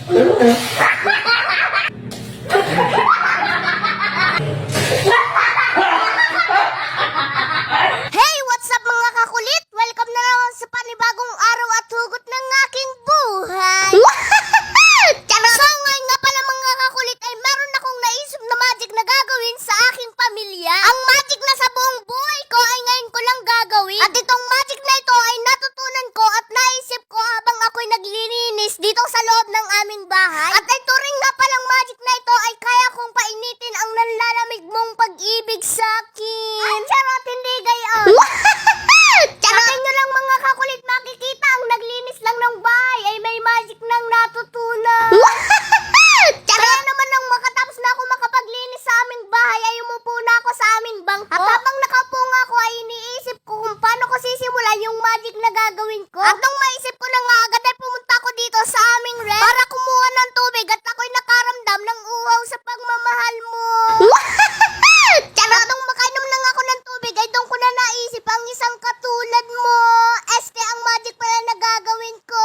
Hey, what's up mga kakulit? Welcome na naman sa panibagong araw at hugot ng aking buhay. So ngayon nga pala mga kakulit ay meron akong naisip na magic na gagawin sa aking pamilya. Ang magic na sa buong buhay ko ay ngayon ko lang gagawin. At itong magic na ito ay natutunan ko at naisip ko habang ako'y naglilinis dito sa loob ng aming bahay. At ito rin nga palang magic na ito ay kaya kong painitin ang nanlalamig mong pag-ibig sa akin. Ay, charot, hindi gayon. Sakin nyo lang mga kakulit makikita ang naglinis lang ng bahay ay may magic nang natutunan. Kaya naman nang makatapos na ako makapaglinis sa aming bahay ay umupo na ako sa aming bangko. At habang nakaupo nga ako ay iniisip ko kung paano ko sisimulan yung magic na gagawin ko. At nung maisip ko na nga agad ay pumunta ako dito sa aming ref para kumuha ng tubig at ako'y nakaramdam ng uhaw sa pagmamahal mo. At nung makainom lang ako ng tubig ay doon ko na naisip ang isang katulad mo. Este ang magic pala na gagawin ko.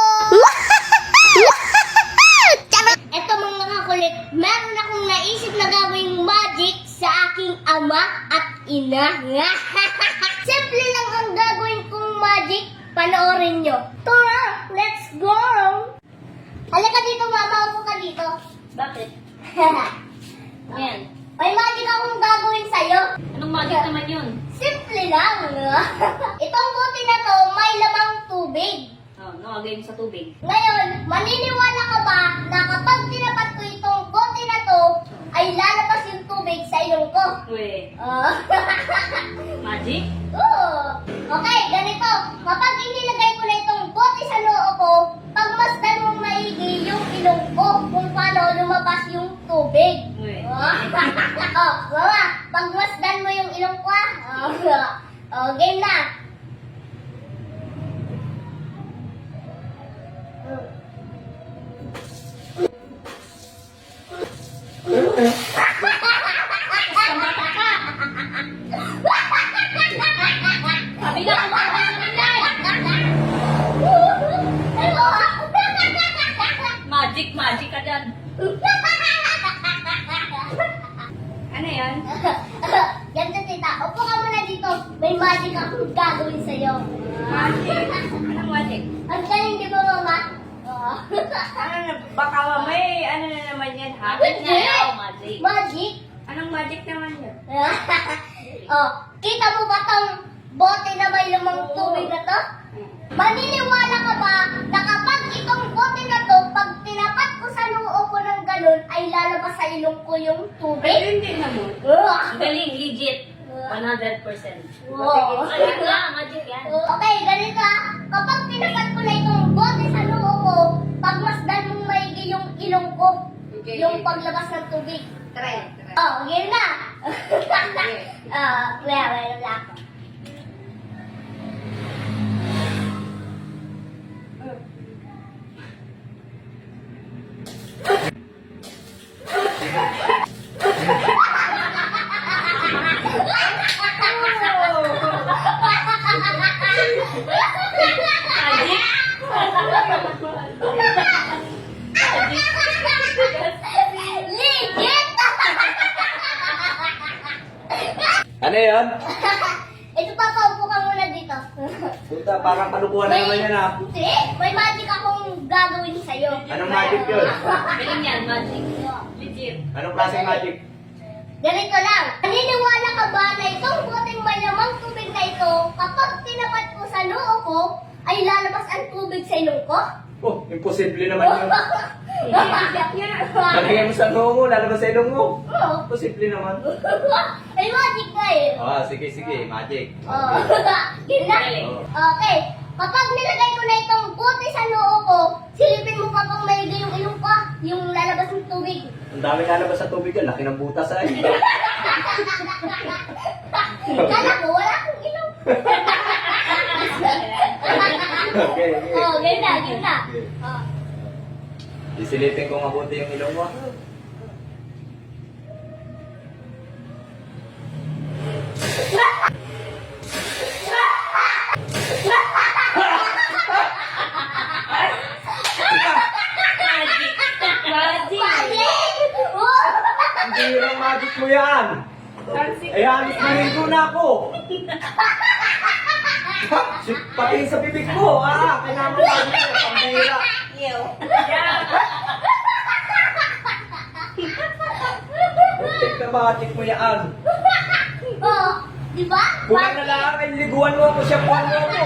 Eto mga kakulit, meron akong naisip na gawing magic sa aking ama at ina. Simple lang ang gagawin kong magic. Panoorin nyo. Tara, let's go! Halika dito mama, upo ka dito. Bakit? Yan. May magic akong gagawin sa'yo. Anong magic naman yun? Simple lang. Itong buti na to, may lamang tubig. Oh, nakagay mo sa tubig. Ngayon, maniniwala ka ba na kapag tinapat ko itong bote na to, ay lalabas yung tubig sa ilong ko? Uy, Oh. magic? Oo. Okay, ganito. Kapag inilagay ko na itong bote sa noo ko, pagmasdan mong maigi yung ilong ko kung paano lumabas yung tubig. Uy. Oh, mama, pagmasdan mo yung ilong ko ah. Oh, game na. Sabi na kumakain naman yan! Magic, magic ka dyan. Ano yan? Ganito tita, upo ka muna dito. May magic akong gagawin sa'yo. Magic? Anong magic? Ang galing di ba mama? Oh. Ano na, baka may ano na naman yan, ha? Oh, magic. Magic? Anong magic naman yun? Oh, kita mo ba tong bote na may lumang tubig na to? Maniniwala ka ba na kapag itong bote na to, pag tinapat ko sa noo ko ng ganun, ay lalabas sa ilong ko yung Ay, tubig? hindi naman. Galing, legit. 100%. Wow. Magic nga, magic yan. Okay, ganito ah. Kapag tinapat ko na itong bote sa noo ko, pagmasdan mong maigi yung ilong ko, Okay. yung paglabas ng tubig. Try. Oh, game na. Meron na ako. Legit! Ano yun? Ito papaupo ka muna dito. Puta, parang kalukuhan na naman yan ah. Hindi, may magic akong gagawin sa'yo. Anong magic yun? Galing yan, magic. Legit. Anong klaseng magic? Ganito lang. Naniniwala ka ba na itong boteng malamang tubig na ito, kapag tinapat ko sa noo ko, ay lalabas ang tubig sa ilong ko? Oh, imposible naman yun. Magic niya. Nalagay mo sa noo mo, lalabas sa ilong mo. Oo. Imposible naman. May magic na eh. Ah, sige, sige, magic. Oh. Yun na. Okay. Kapag nilagay ko na itong bote sa noo ko, silipin mo kapag may yung ilong ko, yung lalabas ng tubig. Ang dami lalabas sa tubig yan, laki ng butas ay. Kala ko, wala akong ilong. Okay, okay. Oh, ganyan na, ganyan na. Okay. Oh. Isilipin ko mabuti yung ilong mo. Magic. mo yan. Ay, alis na rin ko na ako. Ha? Pati sa bibig ko, kailangan mo pa dito. Pambihira. Muntik na magic mo yan. Oh, di ba? Kulang na lang, ay liguan mo ako, shampooan mo ako.